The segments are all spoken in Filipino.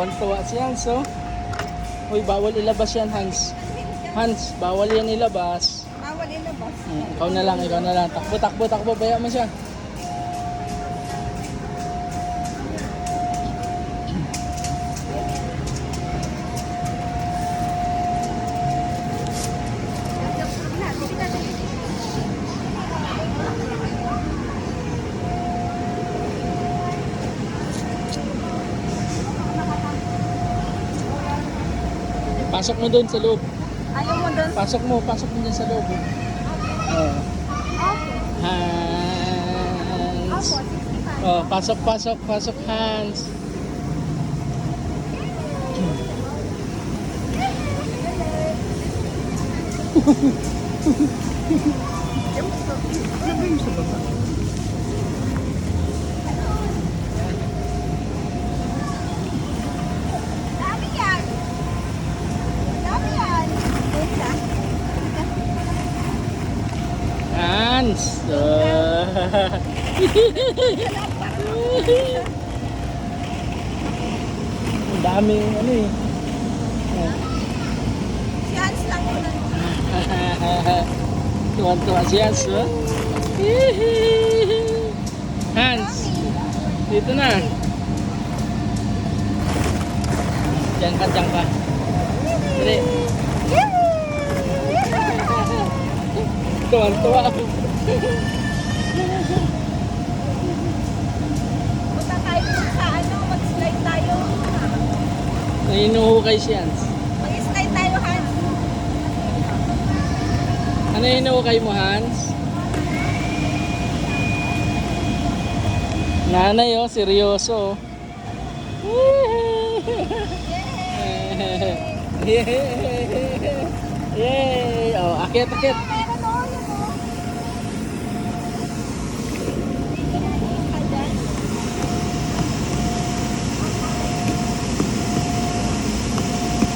Tuwan-tuwa si Hans, oh. Uy, bawal ilabas yan, Hans. Hans, bawal yan ilabas. Bawal ilabas. Ikaw na lang, ikaw na lang. Takbo, takbo, takbo. Baya mo siya. Pasok mo doon sa loob. Ayaw mo doon? Pasok mo dyan sa loob. Oh. Hans. Oh, pasok, pasok, pasok, Hans. Dami yan. Dami yan. Hans. Ang daming ano eh. Si Hans lang ko lang. Tuwan-tuwa si Hans, oh. Hans, dito na. Diyan ka, diyan ka. Dali. Tuwan-tuwa. Punta tayo sa ano, mag-slide tayo. Nahinuhukay si Hans. Mag-slide tayo, Hans. Ano hinuhukay mo, Hans? Nanay, oh, seryoso. Yay! Oh, akit, akit. Meron o, yun o.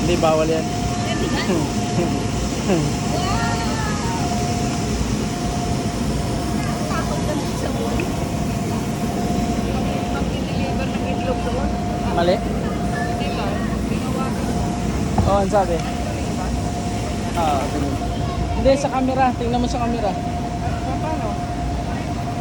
Hindi, bawal yan. Takot ka dun sa buwan. Pag-deliver ng itlog doon. Mali? Hindi ba? Ginawa ka. Oo, ang sabi? Oo, ganun. Hindi, sa camera. Tingnan mo sa camera.